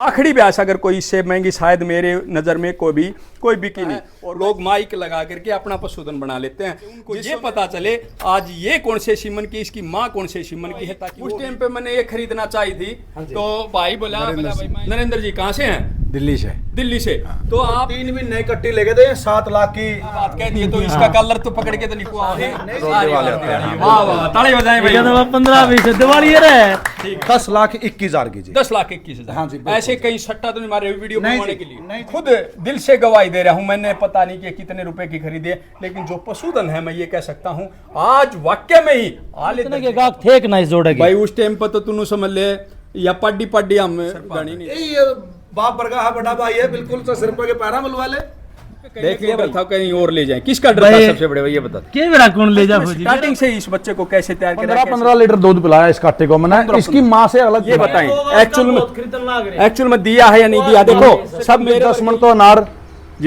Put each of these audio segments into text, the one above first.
आखिरी ब्यास अगर कोई इससे महंगी शायद मेरे नजर में कोई बिकी नहीं। और लोग माइक लगा करके अपना पशुधन बना लेते हैं, उनको ये पता चले आज ये कौन से सीमन की, इसकी माँ कौन से सीमन की है, ताकि उस टाइम पे मैंने ये खरीदना चाहिए थी। तो भाई बोला नरेंद्र जी कहाँ से हैं? दिल्ली से। तो आप 3 महीने कट्टी लेके दे 7 लाख की बात कह दिए, तो इसका कलर तो पकड़ के तो नहीं हुआ है। वाह वाह, ताली बजाएं भैया। 15-20 दिवाली है 10 लाख 21,000 की जी। 10,21,000। हाँ जी, ऐसे कहीं सट्टा तो नहीं मारे वीडियो नहीं बनवाने जी, के लिए? नहीं। खुद दिल से गवाही दे रहा हूं, मैंने पता नहीं कि कितने रुपए की खरीदी है, लेकिन जो पशुधन है मैं ये कह सकता हूं आज वाक्य में ही आले के गाहक थे कि नहीं जोड़े भाई उस टाइम पर तो तू समझ ले या पड्डी हम गणी नहीं। ये बाप वर्गा है, बड़ा भाई है, बिल्कुल तो सिर पे के पैरा मिलवा ले। देख लिया था कहीं और ले जाएं, किसका डर था सबसे बड़े? ये बता के बेरा कौन ले जा स्टार्टिंग से इस बच्चे को कैसे तैयार किया? 15 लीटर दूध पिलाया इस काटे को मैंने, इसकी माँ से अलग। ये बताएं एक्चुअल में दिया है या नहीं दिया? देखो सब मेरे 10 मन तो अनार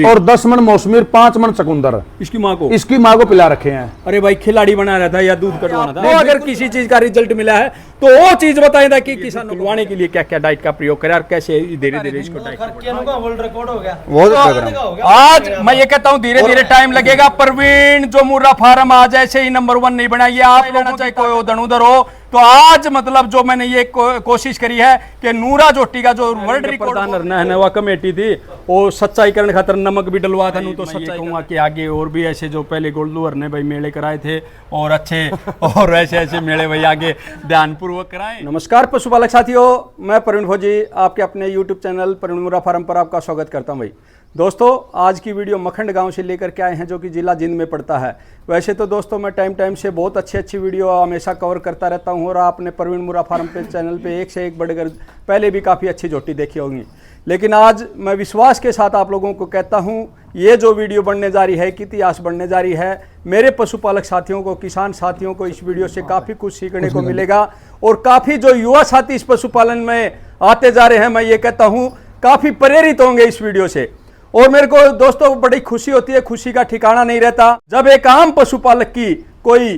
और 10 मन मौसमी, 5 मन चकुंदर इसकी माँ को पिला रखे हैं। अरे भाई खिलाड़ी बना रहा था या दूध कटवाना था? तो अगर किसी चीज का रिजल्ट मिला है तो वो चीज बताएं था कि किसान उगवाने के लिए क्या क्या डाइट का प्रयोग करे और कैसे धीरे धीरे इसको डाइट। वर्ल्ड रिकॉर्ड हो गया आज मैं ये कहता हूँ धीरे धीरे टाइम लगेगा। प्रवीण जो मुर्रा फार्म आज ऐसे ही नंबर 1 नहीं बना, ये आप लोगों चाहे कोई उधर उधर हो तो आज मतलब जो मैंने ये कोशिश करी है कि नूरा जोटी का जो वर्ल्ड रिकॉर्ड नवा कमेटी थी वो सच्चाई करने खातर नमक भी डलवा था। तो सच्चाई कहूँगा कि आगे और भी ऐसे जो पहले गोल्डूवर ने भाई मेले कराए थे और अच्छे और ऐसे मेले भाई आगे ध्यानपूर्वक कराएं। नमस्कार पशुपालक साथियों, मैं प्रवीण फौजी आपके अपने यूट्यूब चैनल प्रवीण मुर्रा फार्म पर आपका स्वागत करता हूं। भाई दोस्तों आज की वीडियो मखंड गांव से लेकर के आए हैं जो कि जिला जींद में पड़ता है। वैसे तो दोस्तों मैं टाइम से बहुत अच्छी वीडियो हमेशा कवर करता रहता हूं और आपने प्रवीण मुर्रा फार्म पे चैनल पे एक से एक बढ़कर पहले भी काफ़ी अच्छी झोटी देखी होगी, लेकिन आज मैं विश्वास के साथ आप लोगों को कहता हूं ये जो वीडियो बनने जा रही है कि इतिहास बनने जा रही है। मेरे पशुपालक साथियों को, किसान साथियों को इस वीडियो से काफ़ी कुछ सीखने को मिलेगा और काफ़ी जो युवा साथी इस पशुपालन में आते जा रहे हैं मैं ये कहता हूँ काफ़ी प्रेरित होंगे इस वीडियो से। और मेरे को दोस्तों बड़ी खुशी होती है, खुशी का ठिकाना नहीं रहता जब एक आम पशुपालक की कोई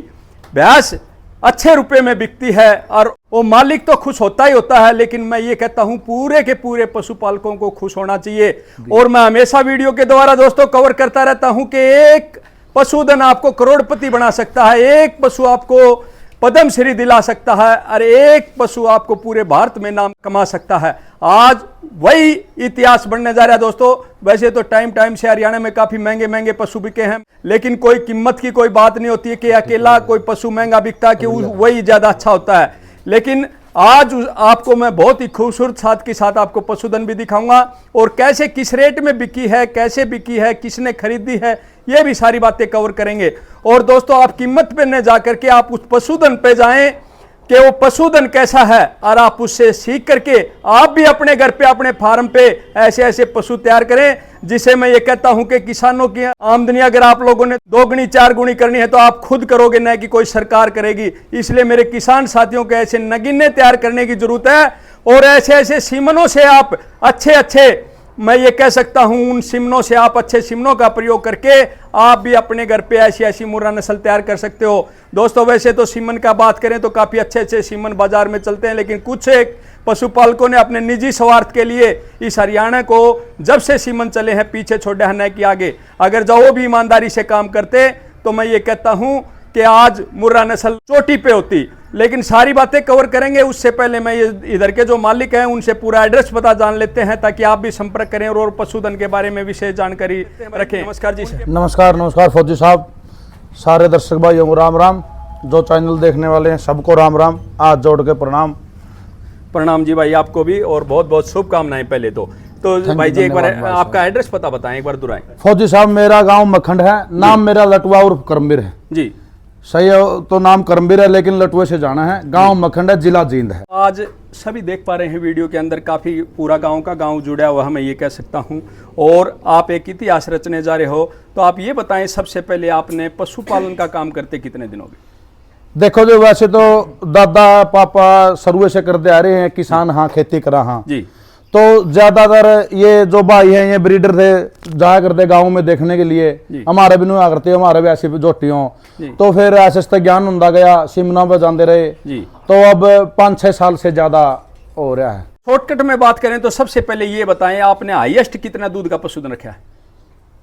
भैंस अच्छे रुपए में बिकती है और वो मालिक तो खुश होता ही होता है, लेकिन मैं ये कहता हूं पूरे के पूरे पशुपालकों को खुश होना चाहिए। और मैं हमेशा वीडियो के द्वारा दोस्तों कवर करता रहता हूं कि एक पशुधन आपको करोड़पति बना सकता है, एक पशु आपको पद्मश्री दिला सकता है और एक पशु आपको पूरे भारत में नाम कमा सकता है। आज वही इतिहास बनने जा रहा है दोस्तों। वैसे तो टाइम से हरियाणा में काफी महंगे पशु बिके हैं, लेकिन कोई कीमत की कोई बात नहीं होती है कि अकेला कोई पशु महंगा बिकता है कि वही ज्यादा अच्छा होता है। लेकिन आज आपको मैं बहुत ही खूबसूरत साथ के साथ आपको पशुधन भी दिखाऊंगा और कैसे किस रेट में बिकी है, कैसे बिकी है, किसने खरीदी है, ये भी सारी बातें कवर करेंगे। और दोस्तों आप कीमत पे न जाकर के आप उस पशुधन पे जाएं कि वो पशुधन कैसा है और आप उससे सीख करके आप भी अपने घर पे अपने फार्म पे ऐसे पशु तैयार करें, जिसे मैं ये कहता हूं कि किसानों की आमदनी अगर आप लोगों ने 2 गुनी 4 गुनी करनी है तो आप खुद करोगे, न कि कोई सरकार करेगी। इसलिए मेरे किसान साथियों को ऐसे नगीने तैयार करने की जरूरत है और ऐसे सीमनों से आप अच्छे मैं ये कह सकता हूं उन सिमनों से आप अच्छे सिमनों का प्रयोग करके आप भी अपने घर पे ऐसी मुर्रा नस्ल तैयार कर सकते हो। दोस्तों वैसे तो सीमन का बात करें तो काफ़ी अच्छे सीमन बाजार में चलते हैं, लेकिन कुछ एक पशुपालकों ने अपने निजी स्वार्थ के लिए इस हरियाणा को जब से सीमन चले हैं पीछे छोड़े हैं कि आगे। अगर जो वो भी ईमानदारी से काम करते तो मैं ये कहता हूँ कि आज मुर्रा नस्ल चोटी पे होती। लेकिन सारी बातें कवर करेंगे, उससे पहले मैं ये इधर के जो मालिक हैं उनसे पूरा एड्रेस पता जान लेते हैं ताकि आप भी संपर्क करें और पशुधन के बारे में विशेष जानकारी रखें। नमस्कार जी सर। नमस्कार फौजी साहब, सारे दर्शक भाइयों को राम राम, जो चैनल देखने वाले हैं सबको राम राम, हाथ जोड़ के प्रणाम जी भाई आपको भी और बहुत बहुत शुभकामनाएं। पहले तो भाई जी एक बार आपका एड्रेस पता बताएं, एक बार दोहराएं। फौजी साहब मेरा गाँव मखंड है, नाम मेरा लटुआ उर्फ करमबीर है जी। सही है तो नाम करमबीर है लेकिन लटुए से जाना है। गांव मखंड है, जिला जींद है। आज सभी देख पा रहे हैं वीडियो के अंदर काफ़ी पूरा गांव जुड़ा हुआ है मैं ये कह सकता हूं और आप एक इतिहास रचने जा रहे हो। तो आप ये बताएं सबसे पहले आपने पशुपालन का काम करते कितने दिन हो गए? देखो जो वैसे तो दादा पापा शुरू से करते आ रहे हैं, किसान हाँ, खेती करा हाँ जी। तो ज्यादातर ये जो भाई हैं ये ब्रीडर थे, जाया करते गाँव में देखने के लिए, हमारे भी नुआ करते हमारे भी ऐसी जोटियों। तो फिर ऐसे ज्ञान होता गया, सिमना पे जाते रहे जी। तो अब 5-6 साल से ज्यादा हो रहा है। शॉर्टकट में बात करें तो सबसे पहले ये बताएं, आपने हाईएस्ट कितना दूध का पशुधन रखा है?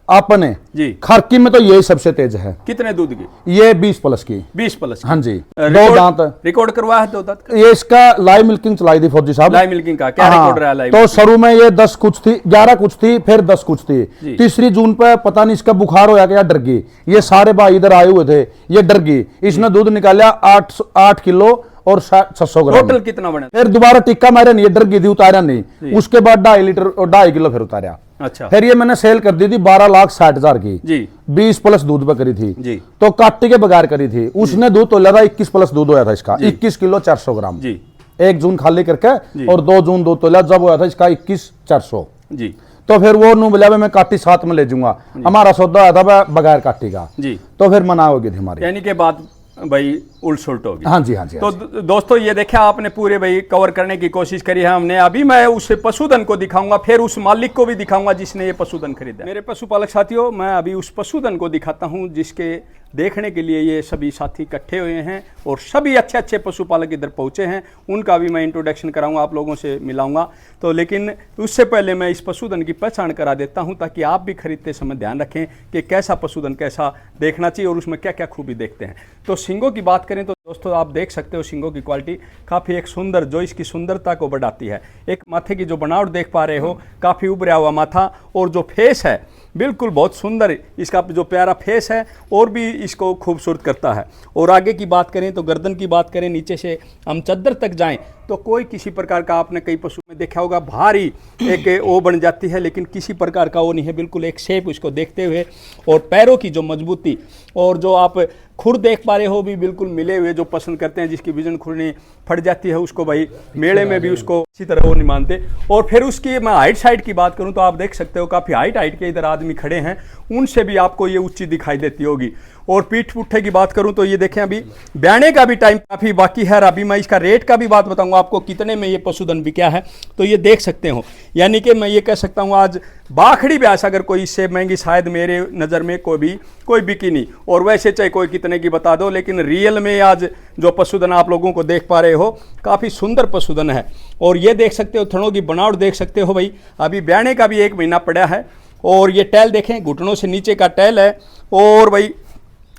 आपने जी खरकी में तो यही सबसे तेज है। कितने दूध की? ये 20 प्लस की। 20 प्लस? हाँ जी। दो दांत रिकॉर्ड करवाया है? 2 दांत? ये इसका लाइव मिल्किंग चलाई थी फौजी साहब। लाइव मिल्किंग का क्या रिकॉर्ड रहा लाइव? तो शुरू में ये 10 कुछ थी, 11 कुछ थी, फिर 10 कुछ थी। 3 जून पे पता नहीं इसका बुखार हो गया, डर गई। ये सारे भाई इधर आए हुए थे, ये डर गई। इसने दूध निकाला 8 किलो और 600 ग्राम। टोटल कितना बना? फिर दोबारा टिक्का मारे नहीं, ये डर गई थी, उतारा नहीं। उसके बाद 2.5 लीटर और 2.5 किलो फिर उतारा। अच्छा। फिर ये मैंने सेल कर दी थी 12,60,000 की जी। 20 प्लस दूध पे करी थी जी। तो काटी के बगैर करी थी। उसने दूध तो लगा 21 प्लस दूध होया था इसका, 21 किलो 400 ग्राम जी। 1 जून खाली करके और 2 जून दूध तो लिया, जब होया था इसका 21,400 जी। तो फिर वो नू बोला मैं काटी साथ में ले जाऊंगा। हमारा सौदा आया था बगैर काटी का जी। तो फिर मना हो गई थी हमारी, यानी कि बात भाई उल्ट सुलट होगी। हाँ जी हाँ जी। तो दोस्तों ये देखा आपने पूरे भाई कवर करने की कोशिश करी है हमने। अभी मैं उस पशुधन को दिखाऊंगा, फिर उस मालिक को भी दिखाऊंगा जिसने ये पशुधन खरीदा। मेरे पशुपालक साथियों, मैं अभी उस पशुधन को दिखाता हूं जिसके देखने के लिए ये सभी साथी इकट्ठे हुए हैं और सभी अच्छे अच्छे पशुपालक इधर पहुंचे हैं। उनका भी मैं इंट्रोडक्शन कराऊंगा, आप लोगों से मिलाऊंगा। तो लेकिन उससे पहले मैं इस पशुधन की पहचान करा देता हूं ताकि आप भी खरीदते समय ध्यान रखें कि कैसा पशुधन कैसा देखना चाहिए और उसमें क्या क्या खूबी देखते हैं। तो सींगों की बात करें तो दोस्तों आप देख सकते हो सींगों की क्वालिटी काफ़ी एक सुंदर, जो इसकी सुंदरता को बढ़ाती है। एक माथे की जो बनावट देख पा रहे हो, काफ़ी उभरा हुआ माथा और जो फेस है बिल्कुल बहुत सुंदर, इसका जो प्यारा फेस है और भी इसको खूबसूरत करता है। और आगे की बात करें तो गर्दन की बात करें, नीचे से हम चद्दर तक जाएं तो कोई किसी प्रकार का, आपने कई पशु में देखा होगा भारी एक वो बन जाती है, लेकिन किसी प्रकार का वो नहीं है, बिल्कुल एक शेप इसको देखते हुए। और पैरों की जो मजबूती और जो आप खुर देख पा रहे हो भी बिल्कुल मिले हुए, जो पसंद करते हैं जिसकी विजन खुरनी फट जाती है उसको भाई मेले में भी उसको इसी तरह वो नहीं मानते। और फिर उसकी मैं हाइट साइड की बात करूं तो आप देख सकते हो काफ़ी हाइट के इधर आदमी खड़े हैं, उनसे भी आपको ये ऊंची दिखाई देती होगी। और पीठ पुट्ठे की बात करूं तो ये देखें अभी ब्याने का भी टाइम काफ़ी बाकी है। अभी मैं इसका रेट का भी बात बताऊंगा आपको कितने में ये पशुधन बिका है, तो ये देख सकते हो। यानी कि मैं ये कह सकता हूँ आज बाखड़ी ब्यास अगर कोई इससे महंगी शायद मेरे नज़र में कोई बिकी नहीं। और वैसे चाहे कोई कितने की बता दो, लेकिन रियल में आज जो पशुधन आप लोगों को देख पा रहे हो काफ़ी सुंदर पशुधन है। और ये देख सकते हो, थनों की बनावट देख सकते हो भाई। अभी ब्याने का भी 1 महीना पड़ा है और ये टैल देखें, घुटनों से नीचे का टैल है और भाई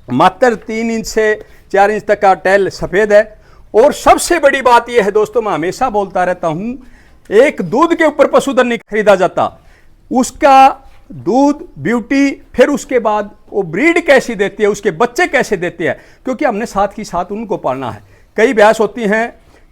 मात्र 3 इंच से 4 इंच तक का टैल सफ़ेद है। और सबसे बड़ी बात यह है दोस्तों, मैं हमेशा बोलता रहता हूं, एक दूध के ऊपर पशुधन नहीं खरीदा जाता, उसका दूध, ब्यूटी, फिर उसके बाद वो ब्रीड कैसी देती है, उसके बच्चे कैसे देते हैं, क्योंकि हमने साथ ही साथ उनको पालना है। कई भैंस होती हैं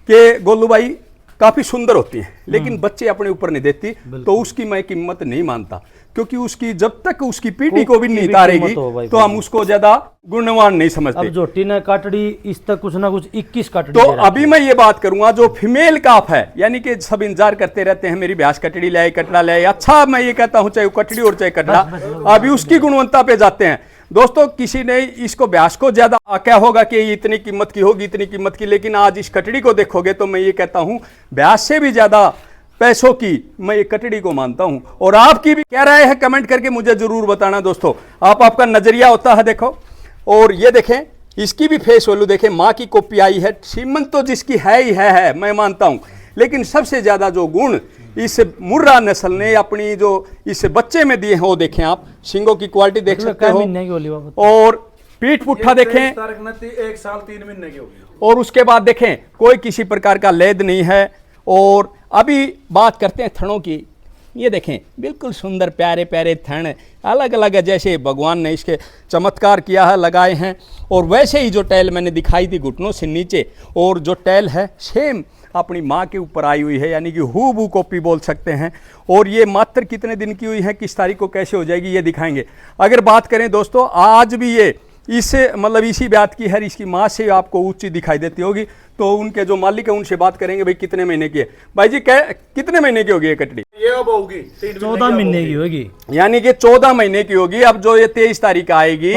कि गोलू भाई काफ़ी सुंदर होती हैं लेकिन बच्चे अपने ऊपर नहीं देती, तो उसकी मैं कीमत नहीं मानता, क्योंकि उसकी जब तक उसकी पीढ़ी को भी नहीं तारेगी तो हम उसको ज्यादा गुणवान नहीं समझते। अब जोटी ने काटड़ी इस तक कुछ ना कुछ 21 काटड़ी। तो अभी मैं ये बात करूंगा जो फीमेल काफ है, यानी कि सब इंतजार करते रहते हैं मेरी भैंस कटड़ी ले आई, कटड़ा ले आई। अच्छा मैं ये कहता हूं चाहे कटड़ी और चाहे कटड़ा, अभी उसकी गुणवत्ता पे जाते हैं दोस्तों। किसी ने इसको ब्यास को ज्यादा क्या होगा कि ये इतनी कीमत की होगी, इतनी कीमत की, लेकिन आज इस कटड़ी को देखोगे तो मैं ये कहता हूं ब्यास से भी ज्यादा पैसों की मैं ये कटड़ी को मानता हूं। और आपकी भी क्या राय है कमेंट करके मुझे जरूर बताना दोस्तों। आपका नजरिया होता है देखो। और ये देखें इसकी भी फेस वैल्यू देखें, माँ की कॉपी आई है। सीमन तो जिसकी है ही है मैं मानता हूं, लेकिन सबसे ज्यादा जो गुण इस मुर्रा नस्ल ने अपनी जो इस बच्चे में दिए हैं वो देखें आप। सींगों की क्वालिटी देख सकते हो और पीठ पुट्ठा देखें, 1 साल 3 महीने की होगी। और उसके बाद देखें कोई किसी प्रकार का लेद नहीं है। और अभी बात करते हैं थनों की। ये देखें बिल्कुल सुंदर प्यारे प्यारे थन, अलग अलग है, जैसे भगवान ने इसके चमत्कार किया है, लगाए हैं। और वैसे ही जो टैल मैंने दिखाई थी घुटनों से नीचे, और जो टैल है सेम अपनी माँ के ऊपर आई हुई है, यानी कि हूबहू कॉपी बोल सकते हैं। और ये मात्र कितने दिन की हुई है, किस तारीख को कैसे हो जाएगी ये दिखाएंगे। अगर बात करें दोस्तों आज भी ये इससे मतलब इसी बात की है, इसकी माँ से आपको ऊंची दिखाई देती होगी। तो उनके जो मालिक है उनसे बात करेंगे भाई कितने महीने की है। भाई जी कितने महीने की होगी ये कटड़ी? ये अब होगी 14 महीने की होगी, यानी कि 14 महीने की होगी। अब जो ये 23 तारीख आएगी,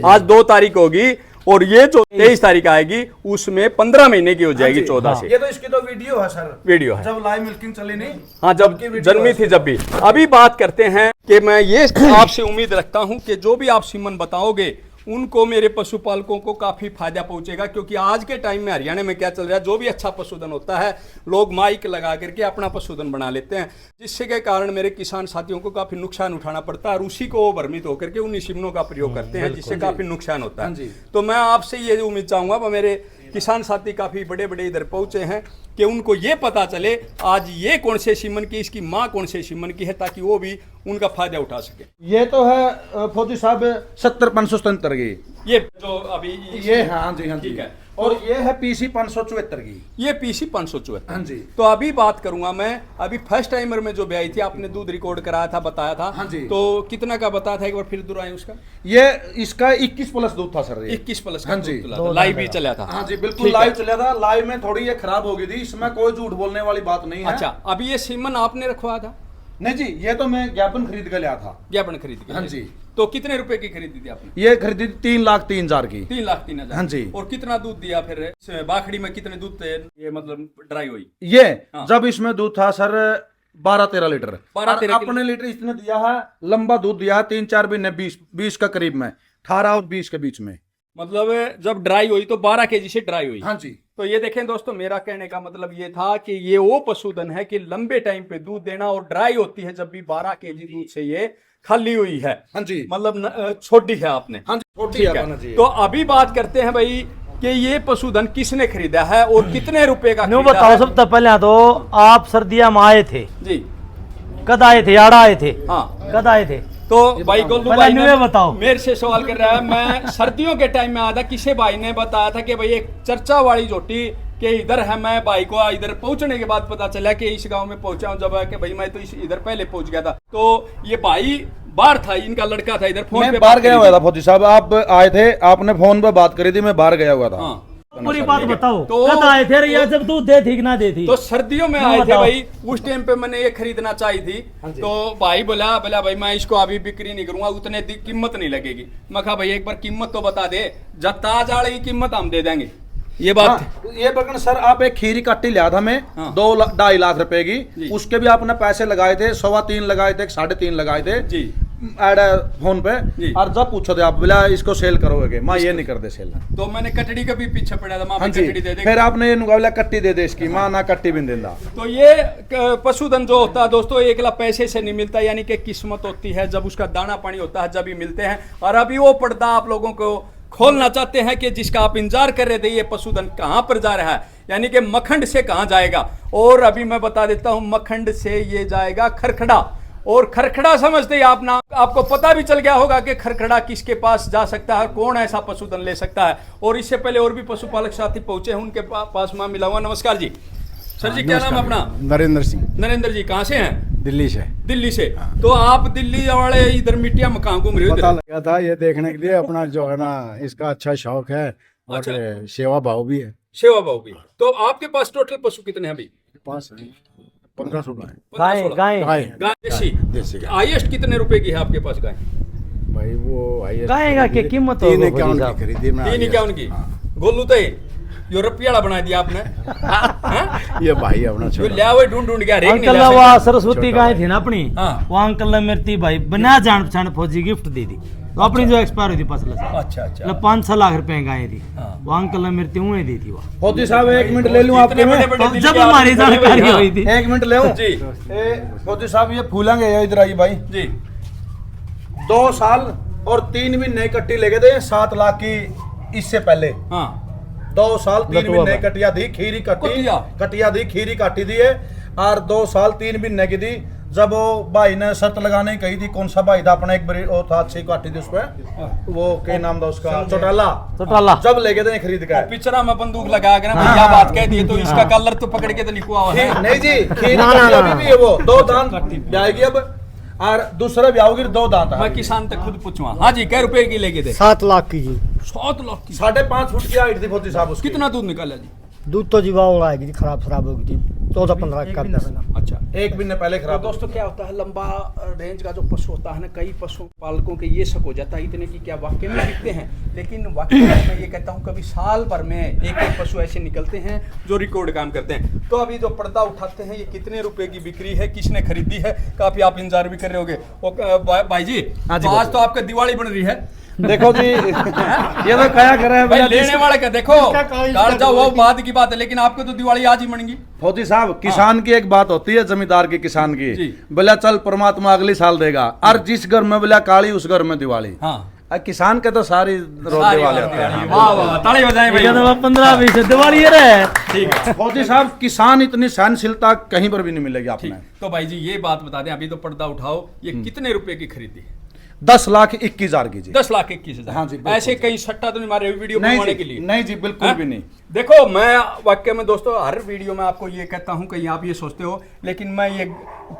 आज 2 तारीख होगी, और ये जो 23 तारीख आएगी उसमें 15 महीने की हो जाएगी 14 से। ये तो इसकी तो वीडियो है सर, वीडियो है जब लाइव मिल्किंग चली नहीं, हाँ जब जन्मी थी जब भी। अभी बात करते हैं कि मैं ये आपसे उम्मीद रखता हूं कि जो भी आप सीमन बताओगे उनको, मेरे पशुपालकों को काफी फायदा पहुंचेगा। क्योंकि आज के टाइम में हरियाणा में क्या चल रहा है, जो भी अच्छा पशुधन होता है लोग माइक लगा करके अपना पशुधन बना लेते हैं, जिससे के कारण मेरे किसान साथियों को काफी नुकसान उठाना पड़ता है और उसी को भ्रमित होकर के उन सिमनों का प्रयोग करते हैं, जिससे काफी नुकसान होता है। तो मैं आपसे ये उम्मीद चाहूंगा, मेरे किसान साथी काफी बड़े बड़े इधर पहुंचे हैं कि उनको ये पता चले आज ये कौन से सीमन की, इसकी माँ कौन से सीमन की है, ताकि वो भी उनका फायदा उठा सके। ये तो है फौजी साहब 70-577 की, ये जो अभी ये हाँ जी हाँ जी, ठीक है। और ये है पीसी 574 की, ये पीसी 574। हाँ जी। तो अभी बात करूंगा मैं, अभी फर्स्ट टाइमर में जो भी आई थी, आपने दूध रिकॉर्ड कराया था, बताया था, हाँ जी। तो कितना का बताया था, एक बार फिर दोहराएं उसका। ये इसका 21 प्लस दूध था सर, 21 प्लस हाँ जी, लाइव भी चला था। हाँ जी बिल्कुल लाइव चला था। लाइव में थोड़ी ये खराब हो गई थी, इसमें कोई झूठ बोलने वाली बात नहीं है। अच्छा, अभी ये सीमन आपने रखवाया था? नहीं जी, ये तो मैं ज्ञापन खरीद के लिया था। ज्ञापन खरीद के? हाँ जी। तो कितने रुपए की खरीदी थी आपने? ये खरीदी 3,03,000 की। 3,03,000। हाँ जी। और कितना दूध दिया फिर इसमें? बाखड़ी में कितने दूध थे ये, मतलब ड्राई हुई? ये हाँ। जब इसमें दूध था सर 12-13 लीटर, 12-13 अपने लीटर इसने दिया है, लंबा दूध दिया है 3-4 महीने, 20 का करीब में, 18 और 20 के बीच में। मतलब जब ड्राई हुई तो 12 केजी से ड्राई हुई। हाँ जी। तो ये देखें दोस्तों, मेरा कहने का मतलब ये था कि ये वो पशुधन है कि लंबे टाइम पे दूध देना, और ड्राई होती है जब भी 12 केजी दूध से ये खाली हुई है। हाँ जी। मतलब छोटी है आपने। हाँ जी, छोटी ठीक है, है। बना चाहिए। तो अभी बात करते हैं भाई कि ये पशुधन किसने खरीदा है और कितने रुपए का न्यू खरीदा बताओ, है? सबसे पहले तो आप सर्दिया में आए थे, जी कद आए थे, यार आए थे, हाँ। कद आए थे? तो भाई गोलू पहले भाई न्यू ने बताओ। मेरे से सवाल कर रहा है, मैं सर्दियों के टाइम में आया था, किसी भाई ने बताया था कि भाई एक चर्चा वाली जोटी कि इधर है। मैं भाई को इधर पहुंचने के बाद पता चला कि इस गांव में पहुंचा हूं, जब कि भाई मैं तो इधर पहले पहुंच गया था। तो ये भाई बाहर था, इनका लड़का था, इधर फोन पे मैं बाहर गया हुआ था फौजी साहब, आप आए थे, आपने फोन पे बात करी थी, मैं बाहर गया हुआ था। हाँ। पूरी बात बताओ, तो- कद आए थे या जब दूध दे थी कि ना दे थी? तो सर्दियों में हाँ, आए थे बताओ। भाई, उस टाइम पे मैंने ये खरीदना चाहिए थी। तो भाई बोला भाई मैं इसको अभी बिक्री नहीं करूंगा, उतने कीमत नहीं लगेगी। मैं कहा भाई एक बार कीमत तो बता दे, जब ताज आड़े की कीमत हम दे देंगे। ये बात हाँ, ये बगन सर आप एक खीरी कट्टी लिया था मैं, हाँ। 2-2.5 लाख रुपए जी। की, उसके भी आपने पैसे लगाए थे, 3.25 लगाए थे, 3.5 लगाए थे जी ऐड फोन पे। जी। और जब पूछो थे आप, बोला इसको सेल करोगे, माँ ये नहीं कर दे सेल। तो मैंने कटड़ी का भी पीछे पड़ा था, माँ हाँ भी जी, कटड़ी दे दे। फिर आपने ये मुकाबला कट्टी दे दे इसकी, माँ ना कट्टी भी देता। तो ये पशुधन जो होता है दोस्तों, एकला पैसे से नहीं मिलता, यानी कि किस्मत होती है, जब उसका दाना पानी होता है जब ही मिलते हैं। और अभी वो पर्दा आप लोगों को खोलना चाहते हैं कि जिसका आप इंतजार कर रहे थे, ये पशुधन कहां पर जा रहा है, यानी कि मखंड से कहां जाएगा। और अभी मैं बता देता हूं, मखंड से ये जाएगा खरखड़ा। और खरखड़ा समझते ही आप ना, आपको पता भी चल गया होगा कि खरखड़ा किसके पास जा सकता है, कौन ऐसा पशुधन ले सकता है। और इससे पहले और भी पशुपालक साथी पहुंचे हैं, उनके पास मैं मिला हुआ। नमस्कार जी। सर जी, क्या नाम है अपना? नरेंद्र सिंह, नरेंद्र जी, कहाँ से हैं? दिल्ली से। दिल्ली से। तो आप दिल्ली वाले इधर मिट्टिया में कहाँ घूम रहे हो पता इधर? लगा था ये देखने के लिए, अपना जो है ना इसका अच्छा शौक है और अच्छा। सेवा भाव भी है। सेवा भाव भी। तो आपके पास टोटल पशु कितने हैं अभी? पास 15-16 है। गाय 15-16। गाय गाय गाय देसी। देसी गाय। हाईएस्ट कितने रुपए की है आपके पास गाय? भाई वो गाय का क्या कीमत होगी 351 साहब? की खरीदी मैं। 351 की। गोलू तो यो रुपयाड़ा बना दिया आपने। हाँ? ये भाई अपना यो छोटा। लिया हुआ ढूंढ के हरेक नहीं अंकल ला ने सकता। वो सरस्वती गाय थी ना अपनी, हाँ। वो अंकल ने मेरी भाई बिना जान पहचान फौजी गिफ्ट दी थी, तो अपनी जो एक्सपायर हुई थी फसल से, अच्छा अच्छा। मतलब 5-6 लाख रुपए गाय थी, हाँ। वो अंकल ने मेरी उन्हें दी थी वो। फौजी साहब 1 मिनट ले लूं आपके इतने में? बड़े-बड़े दिल जब के हमारी आदमी खड़े हुए, जानकारी हाँ। हुई थी। 1 मिनट ले जी फौजी साहब ये फूलेंगे ये इधर आई भाई। जी। 2 साल और 3 महीने कट्टी लेके थे 7 लाख की, इससे पहले हाँ 2 साल 3 लटुआ महीने में। कटिया दी, खीरी कट्टी कटिया। कटिया दी, खीरी काटी दी है। और 2 साल 3 महीने की दी। जब वो भाई ने शर्त लगाने की कही थी, कौन सा भाई था अपना, एक बड़ी वो था अच्छी काटी थी उस पर, वो क्या नाम था उसका, चौटाला। चौटाला। जब लेके थे खरीद के। पिछड़ा में बंदूक लगा के ना भैया बात कह दी, तो इसका कलर तो पकड़ के तो लिखवा हुआ है। नहीं जी, खीरी कट्टी अभी भी है वो, 2 दांत ब्याएगी अब, और दूसरा ब्याहोगी 2 दांत मैं है। किसान तक खुद पूछवा। हाँ जी, क्या रुपए की लेके थे? 7 लाख की जी। 7 लाख की। 5.5 फुट की हाइट थी फौजी साहब उसकी। कितना दूध निकाला जी? दूध तो जीवा आएगी थी, खराब हो गई थी, 14-15 का। अच्छा। 1 महीने पहले तो खराब। दोस्तों क्या होता है, लंबा रेंज का जो पशु होता है ना, कई पशु पालकों के ये शक हो जाता है इतने की क्या वाकई में बिकते हैं। लेकिन वाकई में मैं ये कहता हूँ, कभी साल भर में एक पशु ऐसे निकलते हैं जो रिकॉर्ड काम करते हैं। तो अभी जो पर्दा उठाते हैं, ये कितने रुपए की बिक्री है, किसने खरीदी है, काफी आप इंतजार भी कर रहे होगे। भाई जी, हाँ जी, तो आज तो आपका दिवाली बन रही है। देखो जी ये तो क्या करे है भाई भैया लेने वाले का देखो कार जाओ वो बाद की बात है, लेकिन आपको तो दिवाली आज ही मनेंगी। फौजी साहब किसान की एक बात होती है, जमींदार की किसान की, जी। बोला चल परमात्मा अगले साल देगा, और जिस घर में बोला काली उस घर में दिवाली। हाँ किसान के तो सारी रोने वाले होते हैं। वाह वाह ताली बजाएं भाई। 15-20 दिवाली है रे। ठीक है फौजी साहब किसान इतनी सहनशीलता कहीं पर भी नहीं मिलेगी ठीक। आपने। तो भाई जी ये बात बता दें, अभी तो पर्दा उठाओ, ये कितने रुपए की खरीदी? 10,21,000 की जी। 10,21,000। हाँ जी, बिल्कुल। ऐसे कहीं सट्टा तो नहीं मारे वीडियो नहीं बनवाने जी, के लिए? नहीं जी बिल्कुल हाँ? भी नहीं। देखो मैं वाकई में दोस्तों हर वीडियो में आपको ये कहता हूं, कहीं आप ये सोचते हो, लेकिन मैं ये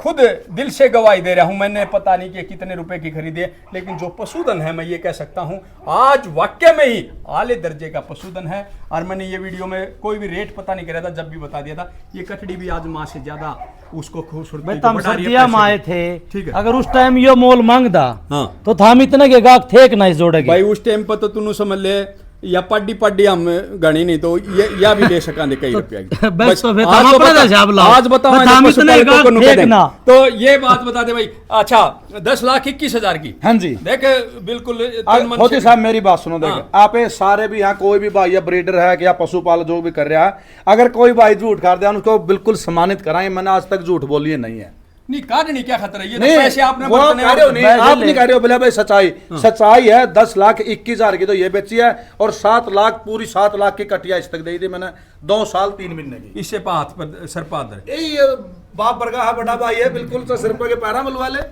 खुद दिल से गवाही दे रहा हूं। मैंने पता नहीं कि कितने रुपए की खरीदी है, लेकिन जो पशुधन है मैं ये कह सकता हूं आज वाकई में ही आले दर्जे का पशुधन है। और मैंने ये वीडियो में कोई भी रेट पता नहीं करा था, जब भी बता दिया था ये कटड़ी भी आज माँ से ज्यादा उसको खूबसूरती भाई को तम बढ़ा रही है सर्दिया पैसे माए की। थे, ठीक है। अगर उस टाइम यो मोल मांगदा हाँ। तो थाम इतने के गाहक थे कि ना इस जोड़े के। भाई उस टाइम पर तो तू समझ ले या पड्डी हम गणी नहीं तो ये या भी ले सका कई रुपया की। बस तो फिर आज तुम तो अपना बता- हिसाब लाओ। आज बताओ बस मैंने हम पशु इतने पालकों को गाहक नुकसान थे दें। ना। तो ये बात बता दे भाई। अच्छा 10,21,000 की। हाँ जी। देख बिल्कुल तन मन फौजी से- साहब मेरी बात सुनो, हाँ। देखो आप ये सारे भी यहाँ कोई भी भाई या ब्रीडर है कि या पशुपालन जो भी कर रहा है, अगर कोई भाई झूठ कर दिया उसको बिल्कुल सम्मानित कराएं। मैंने आज तक झूठ बोली नहीं है। नहीं काटनी क्या खतरा है? ये तो नहीं पैसे आपने वो बरतने कह रहे हो नहीं, बैठ आप ले। नहीं कह रहे हो बोले भाई सच्चाई सच्चाई है। 10,21,000 की तो ये बेची है और 7 लाख पूरी 7 लाख की कटिया इस तक दे दी मैंने 2 साल 3 महीने की। इससे पाथ पर सर पादर यही बाप वर्गा है, बड़ा भाई है, बिल्कुल तो सिर पे के पैरा मिलवा ले।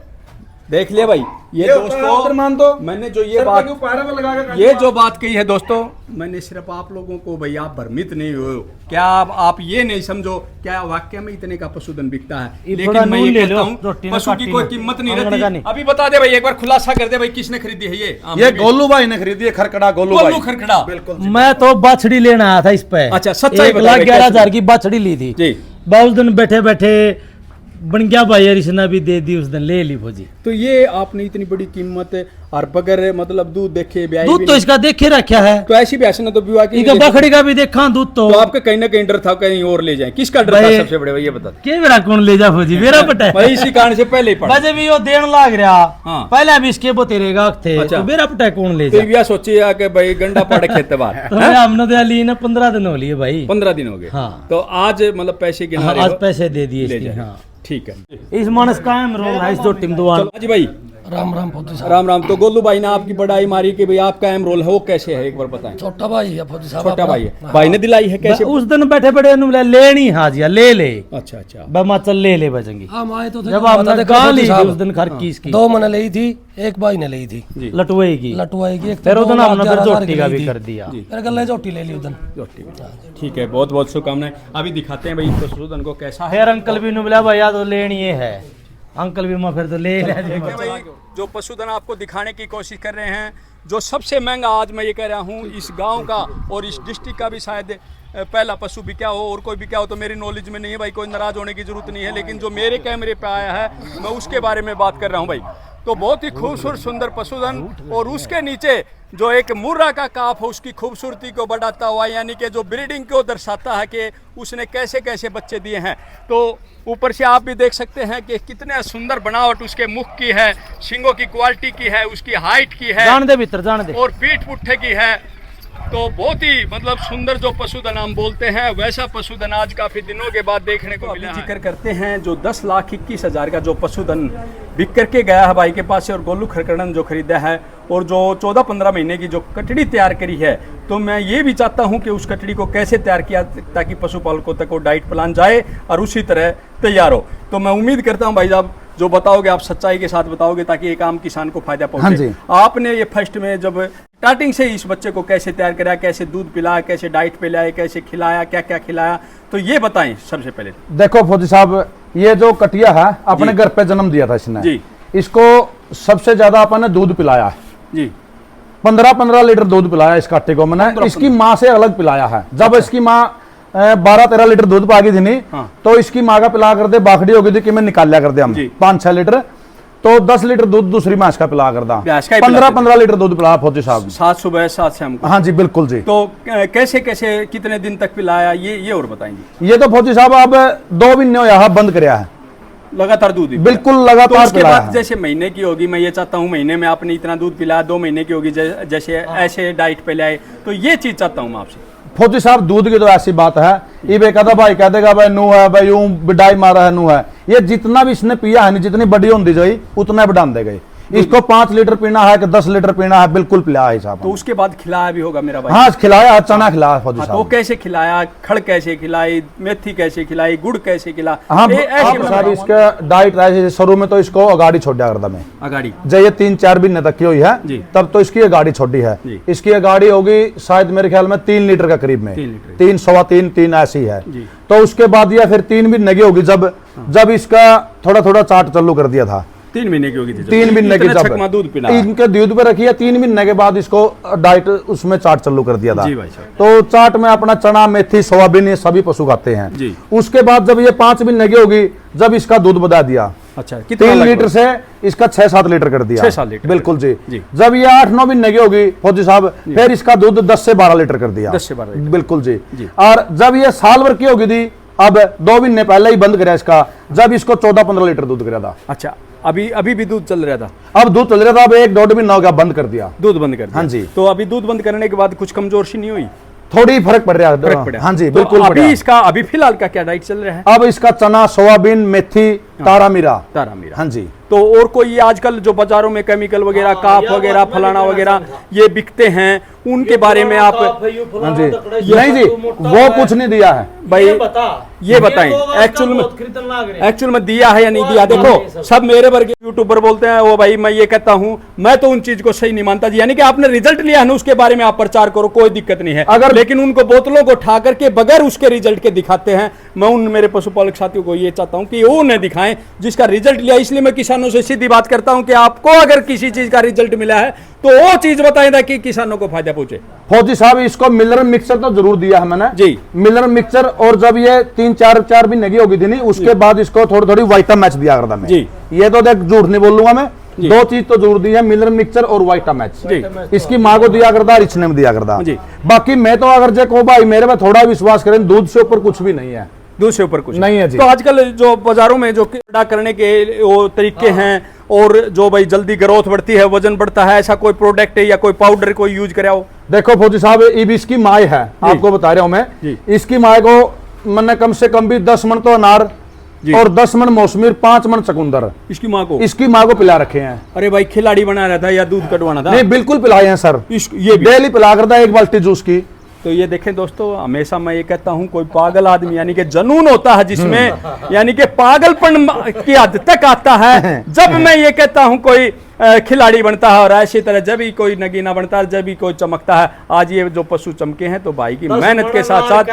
देख लिया भाई ये होता है दोस्तों मान दो मैंने जो ये सिर पे बात के पैरा में लगा के ये जो बात कही है दोस्तों, मैंने सिर्फ आप लोगों को भाई आप भ्रमित नहीं हो, क्या आप ये नहीं समझो क्या वाकई में इतने का पशुधन बिकता है। ये लेकिन थोड़ा मैं नून ये ले कहता लो, हूँ रोटी ना पशु की काटी कोई ना। कीमत नहीं अंगड़ का नहीं। रहती। अभी बता दे भाई, एक बार खुलासा कर दे भाई किसने खरीदी है ये गोलू भाई ने खरीदी है, खरकड़ा गोलू भाई। गोलू खरखड़ा। बिल्कुल मैं तो बाछड़ी लेना आया था इस पे। अच्छा, सच्चाई बता रहे, 1,11,000 की बाछड़ी ली थी जी। उस दिन बैठे बैठे बन गया भाई यार, इसने भी दे दी उस दिन, ले ली फौजी। तो ये आपने इतनी बड़ी कीमत और बगैर मतलब दूध देखे ब्याही दूध भी तो नहीं। इसका देखे रखा है, तो ऐसी भैंस ने तो विवाह की इनका नहीं ले बकरी का भी देखा दूध तो। सकती। तो आपका कहीं ना कहीं डर था कहीं और ले जाए। किसका डर था भाई- सबसे बड़े भाई ये बता। के मेरा कौन ले जा फौजी, मेरा पटा भाई इसी कारण से पहले ही पड़ा। बजे भी वो देन लाग रहा। हाँ। पहले भी इसके बोतेरे गाहक थे, अच्छा। तो मेरा पटा कौन ले तो जा। यह सोचिए कि भाई गंडा पड़े खेते बाहर। तो हमने तो ली ना 15 दिन हो लिए भाई। 15 दिन हो गए। हाँ। तो आज मतलब पैसे गिना रहे आज हो? पैसे दे दिए ले इसके। जाए। हाँ। ठीक है। इस मानस कायम रोल है इस दो टीम दुआन। चलो जी भाई राम राम फौजी साहब। राम राम। तो गोलू भाई ने आपकी बड़ाई मारी कि भाई आपका अहम रोल है, वो कैसे है एक बार बताएं। छोटा भाई है फौजी साहब। छोटा अपना- भाई है, हाँ। भाई ने दिलाई है कैसे? उस दिन बैठे बैठे बोला लेनी हाजिया ले ले। अच्छा अच्छा। बमा चल ले ले बचेंगी। हम आए तो थे, जब पता आपने देखा गाली फौजी थी साहब। उस दिन खर की इसकी 2 मैंने ली थी, एक भाई ने ली थी जी। लटुए की। लटुआई की। एक फिर उस दिन हमने फिर 11,000 जोटी का ली भी थी। कर दिया। फिर गले जोटी ले ली उस दिन। ठीक है, बहुत बहुत शुभकामनाएं। अभी दिखाते हैं भाई पशुधन को कैसा है। फिर अंकल भी ने बोला भैया तो लेनी है, अंकल भी मैं फिर तो ले ले देखिए भाई जो पशुधन आपको दिखाने की कोशिश कर रहे हैं, जो सबसे महंगा आज मैं ये कह रहा हूँ इस गांव का और इस डिस्ट्रिक्ट का भी शायद पहला पशु बिका हो और कोई बिका हो तो मेरी नॉलेज में नहीं है भाई, कोई नाराज होने की जरूरत नहीं है। लेकिन जो मेरे कैमरे पे आया है मैं उसके बारे में बात कर रहा हूँ भाई। तो बहुत ही खूबसूरत सुंदर पशुधन और उसके नीचे जो एक मुर्रा का काफ है उसकी खूबसूरती को बढ़ाता हुआ, यानी कि जो ब्रीडिंग को दर्शाता है कि उसने कैसे कैसे बच्चे दिए हैं। तो ऊपर से आप भी देख सकते हैं कि कितने सुंदर बनावट उसके मुख की है, सींगों की क्वालिटी की है, उसकी हाइट की है जान दे भीतर जान दे। और पीठ पुट्ठे की है। तो बहुत ही मतलब सुंदर जो पशुधन हम बोलते हैं वैसा पशुधन आज काफी दिनों के बाद देखने को मिला। जिक्र करते हैं जो 10,21,000 का जो पशुधन बिक करके गया है भाई के पास से और गोलू खरकड़न जो खरीदा है और जो 14-15 महीने की जो कटड़ी तैयार करी है, तो मैं ये भी चाहता हूं कि उस कटड़ी को कैसे तैयार किया ताकि पशुपालकों तक वो डाइट प्लान जाए और उसी तरह तैयार हो। तो मैं उम्मीद करता हूं भाई साहब जो बताओगे आप सच्चाई के साथ बताओगे ताकि एक आम किसान को फायदा हाँ पहुंचे। जी। आपने ये फर्स्ट में जब स्टार्टिंग से इस बच्चे को कैसे तैयार कराया, कैसे दूध पिलाया, कैसे डाइट पिलाया, कैसे खिलाया, क्या क्या खिलाया, तो ये बताएं सबसे पहले। देखो फौजी साहब ये जो कटिया है अपने जी। घर पे जन्म दिया था इसने जी। इसको सबसे ज्यादा अपन ने दूध पिलाया है। जी 15-15 लीटर दूध पिलाया इस कट्टे को मैंने। 15 इसकी माँ से अलग पिलाया है। जब इसकी माँ 12-13 लीटर दूध पागी थी नहीं हाँ। तो इसकी माँ का पिला कर दे बाखड़ी हो गई थी कि मैं निकाल लिया कर दे हम जी। 5-6 लीटर तो 10 लीटर दूध दूसरी भैंस का पिला कर दा। भैंस का ही पिलाते 15-15 लीटर दूध पिलाया फौजी साहब। 7 सुबह 7 शाम को। हाँ जी बिल्कुल जी। तो कैसे कैसे कितने दिन तक पिलाया ये और बताएंगे। ये तो फौजी साहब अब 2 महीने होया है बंद कराया है। लगातार दूध ही बिल्कुल पिलाया। लगातार तो उसके पिलाया बाद है। जैसे महीने की होगी, मैं ये चाहता हूँ महीने में आपने इतना दूध पिलाया, 2 महीने की होगी जैसे ऐसे डाइट पे लाए, तो ये चीज चाहता हूँ मैं आपसे। फौजी साहब दूध की तो ऐसी बात है, ये बेकादा भाई कह देगा भाई नू है भाई यूं बिडाई मारा है नू है, ये जितना भी इसने पिया है नहीं, जितनी बड़ी होती जाई उतना बढ़ा दे गई। इसको 5 लीटर पीना है कि 10 लीटर पीना है, बिल्कुल पिलाया है साहब। तो उसके बाद खिलाया भी होगा मेरा भाई। हाँ खिलाया, चना खिलाया फौजी हाँ, तो साहब। कैसे खिलाया, खड़ कैसे खिलाई, मेथी कैसे खिलाई, गुड़ कैसे खिला, हाँ ये ऐसे अब साहब इसका डाइट ऐसे शुरू में तो इसको अगाड़ी छोड़ दिया करता मैं, अगाड़ी जब ये 3-4 महीने तक की हुई है जी। तब तो इसकी अगाड़ी छोड़ी है। जी। इसकी अगाड़ी होगी शायद मेरे ख्याल में 3 लीटर का करीब में, 3 लीटर। 3 सवा 3 ऐसी है। जी। तो उसके बाद या फिर 3 महीने की होगी जब इसका थोड़ा थोड़ा चाट चालू कर दिया था। 3 महीने की होगी थी जब। 3 महीने की इतना जब छकमा दूध पिला। इनके दूध पे रखी है, 3 महीने के बाद इसको डाइट उसमें चाट चालू कर दिया था। जी भाई साहब। तो चाट में अपना चना मेथी सोयाबीन ये सभी पशु खाते हैं। जी। उसके बाद जब ये 5 महीने की होगी, जब इसका दूध बढ़ा दिया अच्छा, कितना 3 लगभग? लीटर से इसका 6-7 लीटर कर दिया। 6-7 लीटर बिल्कुल जी। जी। जब ये 8-9 महीने की होगी फौजी साहब, फिर इसका दूध 10 से 12 लीटर कर दिया। 10 से 12 लीटर। बिल्कुल जी। जी। और जब ये साल भर की होगी थी, अब 2 महीने पहले ही बंद कराया इसका, जब इसको 14-15 लीटर दूध कराया था। अच्छा, अभी भी दूध चल रहा था? अब दूध चल रहा था, अब 1-1.5 महीना हो गया बंद कर दिया। दूध बंद कर दिया। हाँ जी। तो अभी दूध बंद करने के बाद कुछ कमजोर सी नहीं हुई? थोड़ी फर्क पड़ रहा है। फर्क पड़ा? हाँ जी तो बिल्कुल अभी पड़ा। इसका अभी फिलहाल का क्या डाइट चल रहा है? अब इसका चना सोयाबीन मेथी तारा मीरा। तारा मीरा। हाँ जी। तो और कोई ये आजकल जो बाजारों में केमिकल वगैरह काफ वगैरह फलाना वगैरह ये बिकते हैं, उनके बारे में आप हाँ जी नहीं जी, वो कुछ नहीं दिया है भाई ये बताएं एक्चुअल में दिया है या नहीं दिया। देखो सब मेरे वर्ग के यूट्यूबर बोलते हैं वो भाई, मैं ये कहता हूं मैं तो उन चीज को सही नहीं मानता जी। यानी कि आपने रिजल्ट लिया है ना, उसके बारे में आप प्रचार करो, कोई दिक्कत नहीं है। अगर लेकिन उनको बोतलों को ठा करके बगैर उसके रिजल्ट के दिखाते हैं। मैं उन मेरे पशुपालक साथियों को ये चाहता हूं कि वो उन्हें दिखाएं जिसका रिजल्ट लिया। इसलिए मैं किसानों से सीधी बात करता हूं कि आपको अगर किसी चीज का रिजल्ट मिला है तो वो चीज बताएं ताकि किसानों को फायदा पहुंचे। फौजी साहब इसको मिनरल मिक्सर तो जरूर दिया है मैंने जी। मिनरल मिक्सर, और जब ये 3-4 भी नगी होगी थी नहीं, उसके बाद इसको थोड़ी थोड़ी वाइटा मैच दिया करता मैं जी। ये तो देख झूठ नहीं बोलूंगा मैं, 2 चीज तो जरूर दी है, मिनरल मिक्सर और वाइटा मैच। जी। इसकी माँ को दिया करता, रिचने में दिया करता। जी। बाकी मैं तो अगर जे को भाई मेरे में थोड़ा विश्वास करें, दूध से ऊपर कुछ भी नहीं है। दूध से ऊपर कुछ नहीं है जी। तो आजकल जो बाजारों में जो कीड़ा करने के वो तरीके हैं, और जो भाई जल्दी ग्रोथ बढ़ती है, वजन बढ़ता है, ऐसा कोई प्रोडक्ट है या कोई पाउडर कोई यूज कराया हो? देखो फौजी साहब, अब इसकी माए है, आपको बता रहा हूं मैं, जी। इसकी माए को मैंने कम से कम भी 10 मन तो अनार और 10 मन मौसमी, 5 मन चकुंदर इसकी माँ को इसकी माँ को पिला रखे हैं। अरे भाई खिलाड़ी बना रहा था या दूध कटवाना था? नहीं बिल्कुल पिलाए हैं सर, ये भी। डेली पिला करता है 1 बाल्टी जूस की। तो ये देखें दोस्तों, हमेशा मैं ये कहता हूं कोई पागल आदमी यानी कि जनून होता है जिसमें यानी कि पागलपन की हद तक आता है जब मैं ये कहता हूं कोई खिलाड़ी बनता है, और ऐसी तरह जब भी कोई नगीना बनता है, जब भी कोई चमकता है। आज ये जो पशु चमके हैं तो भाई की मेहनत के साथ साथ,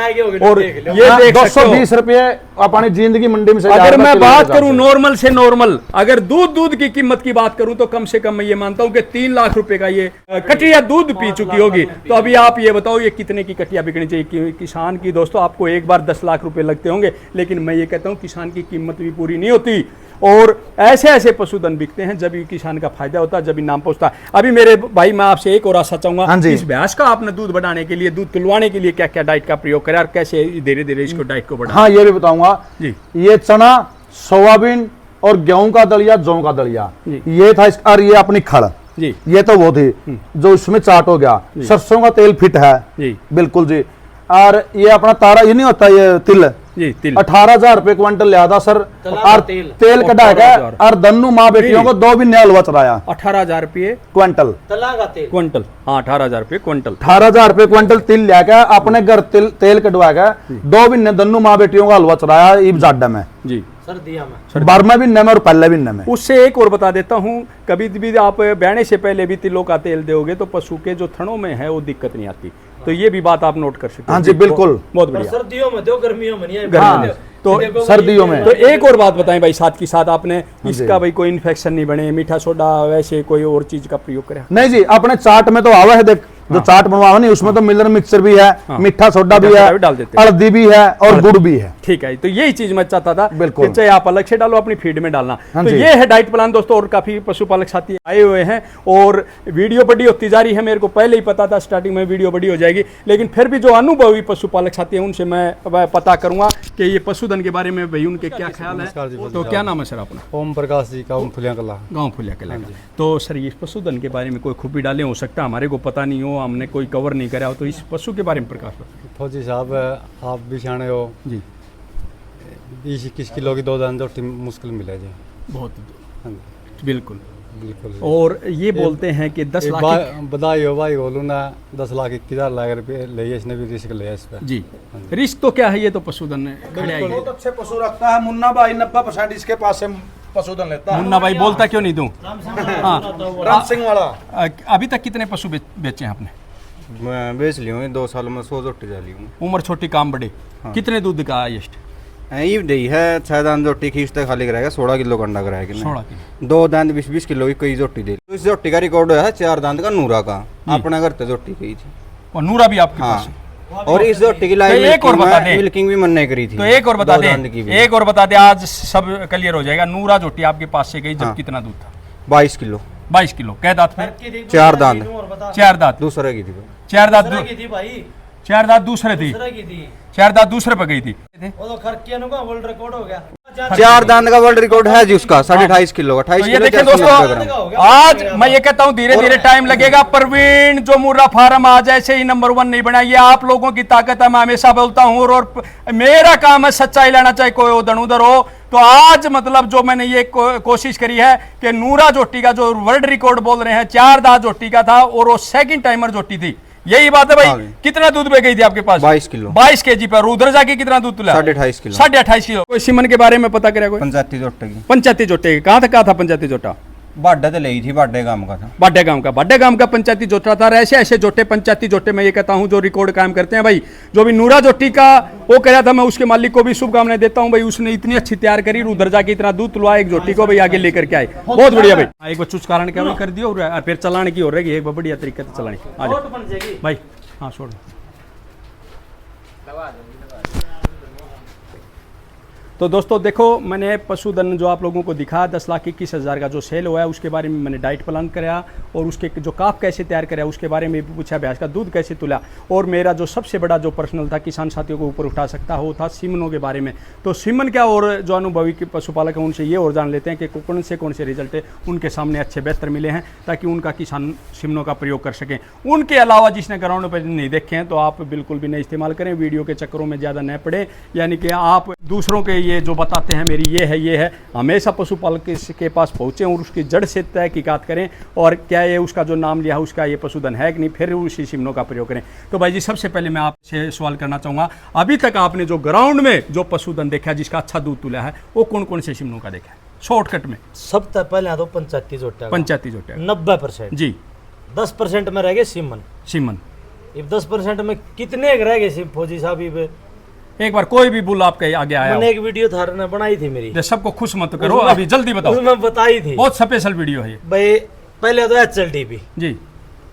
और ये देख सकते हो 220 रुपए अपनी जिंदगी मंडी में से अगर मैं बात करूं नो नॉर्मल से नॉर्मल, अगर दूध की कीमत की बात करूं तो कम से कम मैं ये मानता हूं कि 3 लाख रुपए का ये कटिया दूध पी चुकी होगी। तो अभी आप ये बताओ ये कितने की कटिया बिकनी चाहिए किसान की? दोस्तों आपको एक बार 10 लाख रुपए लगते होंगे, लेकिन मैं ये कहता हूं किसान की कीमत भी पूरी नहीं होती, और ऐसे ऐसे पशुधन बिकते हैं जब भी किसान का फायदा होता है, जब भी नाम पहुंचता है। अभी मेरे भाई मैं आपसे एक और आशा चाहूंगा, हाँ जी। इस भैंस का आपने दूध बढ़ाने के लिए, दूध तुलवाने के लिए क्या क्या डाइट का प्रयोग करें और कैसे धीरे धीरे इसको डाइट को बढ़ाएं? हाँ ये भी बताऊंगा जी। ये चना सोयाबीन और गेहूं का दलिया, जौ का दलिया, जी। ये था और ये अपनी खड़, जी ये तो वो थी जो इसमें चाट हो गया। सरसों का तेल फिट है जी बिल्कुल जी। और ये अपना तारा, ये नहीं होता ये तिल, जी तिल 18,000 रुपए क्विंटल लिया था सर, और तेल कटाया गया, और दन्नू माँ बेटियों को 2 भी नया हलवा चलाया। 18,000 रुपये क्विंटल क्विंटल, हाँ 18,000 रुपये क्विंटल। 18,000 रुपए क्विंटल तिल लिया गया, अपने घर तेल कटवाया गया, 2 भी दन्नू माँ बेटियों का हलवा चलाया ईब जाडा में, जी बारहवें महीने में और पहले महीने में। उससे एक और बता देता हूँ, कभी भी आप ब्याने से पहले भी तिलों का तेल दोगे तो पशु के जो थनों में है वो दिक्कत नहीं आती। तो ये भी बात आप नोट कर सकते हैं। हाँ जी बिल्कुल, बहुत बढ़िया। सर्दियों में दो, गर्मियों में नहीं है। गर्मियों में। तो सर्दियों में तो एक और बात बताएं भाई साथ की साथ, आपने इसका भाई कोई इन्फेक्शन नहीं बने, मीठा सोडा वैसे कोई और चीज का प्रयोग करें? नहीं जी, अपने चाट में तो आवा है, देख जो चाट बनवा नहीं उसमें तो मिलर मिक्सर भी है, मीठा सोडा भी मीठा है, सोडा भी डाल देते हैं। हल्दी भी है और गुड़ भी है। ठीक है, तो यही चीज मैं चाहता था बिल्कुल। कि चाहे आप अलग से डालो, अपनी फीड में डालना। हाँ तो जी। ये है डाइट प्लान दोस्तों, और काफी पशुपालक साथी आए हुए हैं और वीडियो बड़ी होती जा रही है। मेरे को पहले ही पता था स्टार्टिंग में वीडियो बड़ी हो जाएगी, लेकिन फिर भी जो अनुभवी पशुपालक साथी हैं उनसे मैं पता करूंगा कि ये पशुधन के बारे में भाई उनके क्या ख्याल है। तो क्या नाम है सर अपना? ओम प्रकाश जी का ओम फुलिया कला। गांव फुलिया के लगा। तो सर ये पशुधन के बारे में कोई खूबी डाले हो सकता है, हमारे को पता नहीं हो, हमने कोई कवर नहीं करा हो, तो इस पशु के बारे में प्रकाश बताइए। फौजी साहब आप भी सियाने हो जी 20-21 किलो की 2 दान रोटी मुश्किल मिले जी। बहुत हाँ जी, बिल्कुल। बिल्कुल। और ये बोलते हैं कि 10 लाख बधाई हो भाई बोलूँ ना, 10 लाख 21,000 लाख रुपये ले, इसने भी रिस्क लिया इस पर जी। रिस्क तो क्या है, ये तो पशुधन खड़े आएगी। बहुत अच्छे पशु रखता है मुन्ना भाई, 90% इसके पास से पशुधन लेता है। मुन्ना भाई बोलता क्यों नहीं दूं? हाँ, राम सिंह वाला अभी तक कितने पशु बेचे हैं आपने? मैं बेच ली हूँ 2 साल में 100 रोटी डाली हूँ। उम्र छोटी काम बड़े। कितने दूध का हाईएस्ट? ये दही है 6 दान रोटी खींचते खाली कराएगा, 16 किलो का अंडा कराएगा। 16 किलो। 2 दान 20-20 किलो की कोई रोटी दे। तो इस रोटी का रिकॉर्ड है 4 दांत का नूरा का, अपने घर पे रोटी गई थी। और नूरा भी आपके पास है? हाँ, और इस रोटी की लाइव एक और बता दे। मिल्किंग भी मन नहीं करी थी। तो एक और बता 2 दे, दांत की भी। एक और बता दे, आज सब क्लियर हो जाएगा। नूरा जोटी आपके पास से गई जब हाँ। कितना दूध था? 22 किलो। 22 किलो। कै दांत में? 4 दांत। 4 दांत। दूसरे की थी। 4 दांत। थी भाई, 4 दांत दूसरे थी। की थी 4 दांत दूसरे पे गई थी। वो तो खरकिया का वर्ल्ड रिकॉर्ड हो गया। 4 दांत का वर्ल्ड रिकॉर्ड है जी उसका, 28.5 किलो का। 28 तो ये किलो देखिए 490 दोस्तों, ग्राम। आज मैं ये कहता हूं धीरे धीरे टाइम लगेगा। परवीन जो मुर्रा फार्म आज ऐसे ही नंबर 1 नहीं बना, ये आप लोगों की ताकत है, मैं हमेशा बोलता हूं। और मेरा काम है सच्चाई लाना, चाहे कोई उधर उधर हो। तो आज मतलब जो मैंने ये कोशिश करी है कि नूरा जोटी का जो वर्ल्ड रिकॉर्ड बोल रहे हैं 4 दांत जोटी का था, और वो सेकंड टाइमर जोटी थी। यही बात है भाई। हाँ। कितना दूध बह गई थी आपके पास? 22 किलो। 22 केजी पर। उधर जाके कितना दूध तुला? 28.5 किलो। 28.5 किलो। कोई सिमन के बारे में पता करेगा कोई? पंचायती जोटे की पंचायती जोटे कहाँ था पंचायती जोटा? बाड्डा तो ली थी, बाड्डे गांव का था। बाड्डे गांव का पंचायती जोटा था। ऐसे ऐसे जोटे पंचायती जोटे मैं ये कहता हूं जो रिकॉर्ड कायम करते हैं भाई। जो भी नूरा जोटी का वो कह रहा था, मैं उसके मालिक को भी शुभकामनाएं देता हूं भाई। उसने इतनी अच्छी तैयार करी, उधर जाके इतना दूध तुलवा एक जोटी को भाई आगे लेकर के आए। बहुत बढ़िया भाई। एक चुच कारण क्या कर दिया और फिर चलाने की हो रही है, एक बढ़िया तरीके से चलाने। आ जाओ भाई। हाँ छोड़। तो दोस्तों देखो, मैंने पशुधन जो आप लोगों को दिखाया 10,21,000 का जो सेल हुआ है, उसके बारे में मैंने डाइट प्लान कराया, और उसके जो काफ कैसे तैयार कराया उसके बारे में भी पूछा, भैंस का दूध कैसे तुला। और मेरा जो सबसे बड़ा जो पर्सनल था, किसान साथियों को ऊपर उठा सकता हो, था सिमनों के बारे में। तो सिमन क्या, और जो अनुभवी के पशुपालक हैं उनसे ये और जान लेते हैं कि कौन से रिजल्ट उनके सामने अच्छे बेहतर मिले हैं, ताकि उनका किसान सिमनों का प्रयोग कर सकें। उनके अलावा जिसने ग्राउंड पर नहीं देखे हैं तो आप बिल्कुल भी नहीं इस्तेमाल करें, वीडियो के चक्करों में ज़्यादा न पड़े। यानी कि आप दूसरों के ये जो बताते हैं मेरी ये है, हमेशा पशुपालक के पास पहुँचें और उसकी जड़ से तहकीकात करें, और क्या ये उसका जो नाम लिया है उसका ये पशुधन है कि नहीं, फिर उसी सिमनों का प्रयोग करें। तो भाई जी, सबसे पहले मैं आपसे सवाल करना चाहूँगा, अभी तक आपने जो ग्राउंड में जो पशुधन देखा जिसका अच्छा दूध तुला है, वो कौन कौन से सिमनों का देखा है शॉर्टकट में? सबसे पहले तो पंचायती जोटा, पंचायती जोटे 90% जी। 10% में रह गए सिमन। अब 10% में कितने रह गए फौजी साहब? एक बार कोई भी बुल आपके आगे आया मैंने एक वीडियो थारने बनाई थी मेरी, सबको खुश मत करो, अभी जल्दी बताओ। उसमें बताई थी, बहुत स्पेशल वीडियो है ये भाई। पहले तो HLDP जी,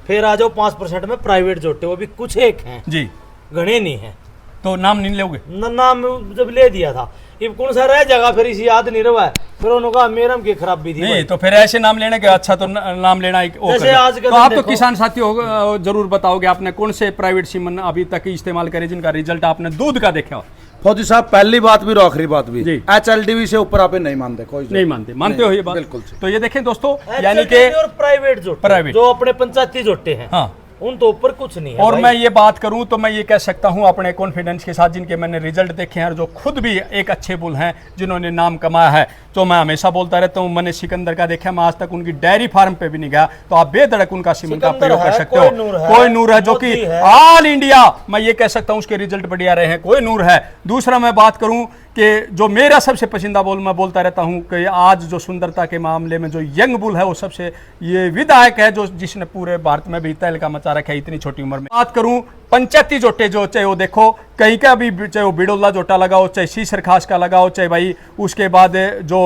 फिर आ जाओ 5% में प्राइवेट जोटे, वो भी कुछ एक हैं जी, घने नहीं है। तो नाम नहीं लोगे? नाम जब ले दिया था, अब कौन सा रह जगह फिर इसी याद नहीं रहा है, फिर उन्होंने कहा मेरम की खराबी थी। नहीं तो फिर ऐसे नाम लेने के अच्छा तो नाम लेना जैसे आज तो आप तो किसान साथी हो, जरूर बताओगे आपने कौन से प्राइवेट सिमन अभी तक इस्तेमाल करे जिनका रिजल्ट आपने दूध का देखा हो? फौजी साहब, पहली बात भी और आखिरी बात भी, जी। HLDP से ऊपर आप नहीं मानते, कोई नहीं मानते हो ये बात? बिल्कुल। तो ये देखें दोस्तों, यानी कि और प्राइवेट जोटे, प्राइवेट जो अपने पंचायती जोटे हैं, हाँ, उन तो ऊपर कुछ नहीं है और भाई। मैं ये बात करूं तो मैं ये कह सकता हूं अपने कॉन्फिडेंस के साथ, जिनके मैंने रिजल्ट देखे हैं और जो खुद भी एक अच्छे बुल हैं जिन्होंने नाम कमाया है, तो मैं हमेशा बोलता रहता हूं, मैंने सिकंदर का देखा, मैं आज तक उनकी डेयरी फार्म पे भी नहीं गया, तो आप बेधड़क उनका सिमन का प्रयोग कर सकते हो। कोई नूर है जो कि ऑल इंडिया मैं ये कह सकता हूं उसके रिजल्ट बढ़िया रहे हैं, कोई नूर है। दूसरा मैं बात करूं कि जो मेरा सबसे पसंदीदा बुल, मैं बोलता रहता हूं कि आज जो सुंदरता के मामले में जो यंग बुल है वो सबसे ये विधायक है, जो जिसने पूरे भारत में भी तहलका मचा रखा है इतनी छोटी उम्र में। बात करूं पंचायती जोटे, जो चाहे वो देखो कहीं का भी, चाहे वो बिडोला जोटा लगाओ, चाहे सीसर खास का लगाओ, चाहे भाई उसके बाद जो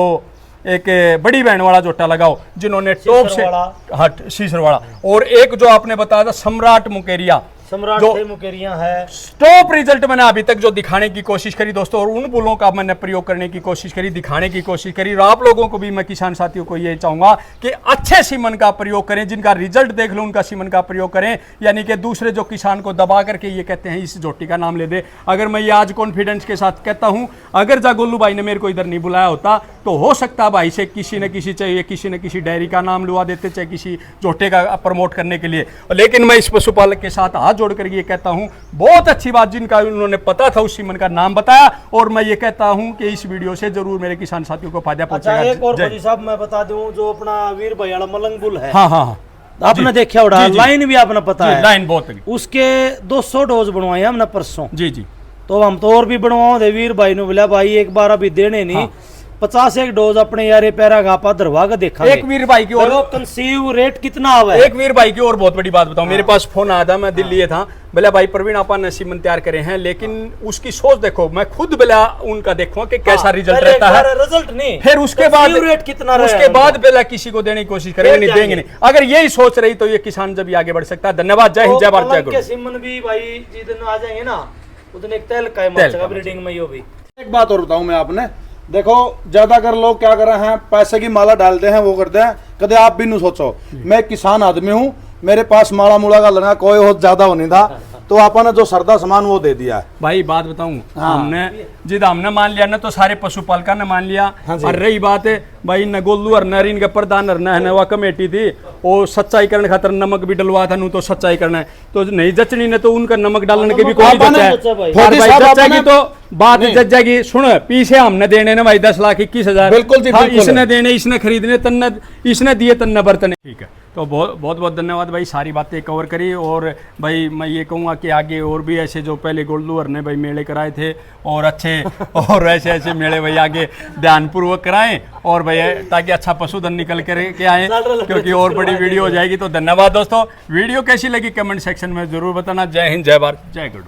एक बड़ी बहन वाला जोटा लगाओ जिन्होंने टॉप से वाला। हट शीशर वाला, और एक जो आपने बताया था सम्राट मुकेरिया, सम्राट जो थे मुकेरिया है। टॉप रिजल्ट मैंने अभी तक जो दिखाने की कोशिश करी दोस्तों, और उन बुलों का मैंने प्रयोग करने की कोशिश करी, दिखाने की कोशिश करी, और आप लोगों को भी मैं किसान साथियों को ये चाहूंगा कि अच्छे सीमन का प्रयोग करें, जिनका रिजल्ट देख लो उनका सीमन का प्रयोग करें, यानी कि दूसरे जो किसान को दबा करके ये कहते हैं इस जोटी का नाम ले दे। अगर मैं ये आज कॉन्फिडेंस के साथ कहता हूं, अगर जागोलू भाई ने मेरे को इधर नहीं बुलाया होता तो हो सकता भाई से किसी न किसी, चाहे किसी न किसी डायरी का नाम लुआ देते, चाहे किसी जोटे का प्रमोट करने के लिए। लेकिन मैं इस पशुपालक के साथ हाथ जोड़ कर ये कहता हूं, बहुत अच्छी बात, जिनका उन्होंने पता था उस सीमन का नाम बताया, और मैं ये कहता हूं कि इस वीडियो से जरूर मेरे किसान साथियों को फायदा अच्छा, एक और पहुंचेगा। फौजी साहब मैं बता दूं, जो अपना वीर भैया मलंग बुल है, हाँ हाँ हाँ, आपने देखा होगा, जी, जी। लाइन भी आपने पता है, लाइन बहुत है। उसके 200 डोज बनवाए हमने परसों। जी जी, तो हम तो और भी बनवाओ दे, वीर भाई ने बोला भाई एक बार अभी देने नहीं, 50 डोज अपने यारे पैरा घापा धरवा के देखा। एक वीर भाई की और कंसीव रेट कितना आवा एक वीर भाई की और बहुत बड़ी बात बताऊं, मेरे पास फोन आया था, मैं दिल्ली था, बोला भाई प्रवीण आपा ने सीमन तैयार करे हैं, लेकिन उसकी सोच देखो, मैं खुद बोला उनका देखूं कि कैसा रिजल्ट रहता है, रिजल्ट नहीं, फिर उसके बाद रेट कितना उसके बाद पहला किसी को देने की कोशिश करेंगे, नहीं देंगे नहीं। अगर यही सोच रही तो ये किसान जब आगे बढ़ सकता है। धन्यवाद, जय हिंद, जय भारत, जय गुरु। सीमन भी भाई जितने आ जाएंगे ना, उतने एक तेल का मचेगा ब्रीडिंग में। यो भी एक बात और बताऊं मैं आपने, देखो ज्यादातर लोग क्या कर रहे हैं, पैसे की माला डालते हैं, वो करते हैं, कदे आप भी नहीं सोचो, मैं किसान आदमी हूँ, मेरे पास माला मूला का लगा कोई हो ज्यादा होनी था, तो आपने जो सरदा सामान वो दे दिया है। भाई बात बताऊं, हमने जिद हमने मान लिया ना, तो सारे पशुपालका ने मान लिया। और रही बात है भाई, नगोलू हरनर इनके प्रधान हरना है, वह कमेटी थी, वो सच्चाई करने खातर नमक भी डलवा था, नू तो सच्चाई करना है, तो नहीं जचनी ने तो उनका नमक डालने के भी कोई जचेगी, तो बात जच जाएगी। सुन, पीछे हमने देने ना भाई 10 लाख 21 हजार, बिल्कुल जी, बिल्कुल इसने है। देने, इसने खरीदने, तन्ने इसने दिए, तन्ने बर्तने। ठीक है, तो बहुत बहुत धन्यवाद भाई, सारी बातें कवर करी। और भाई मैं ये कहूँगा कि आगे और भी ऐसे जो पहले गोल्डूर ने भाई मेले कराए थे, और अच्छे और ऐसे ऐसे मेले भाई आगे ध्यानपूर्वक कराएं, और भाई ताकि अच्छा पशुधन निकल कर के आए, क्योंकि और बड़ी वीडियो हो जाएगी। तो धन्यवाद दोस्तों, वीडियो कैसी लगी कमेंट सेक्शन में जरूर बताना। जय हिंद, जय भारत, जय गुरु।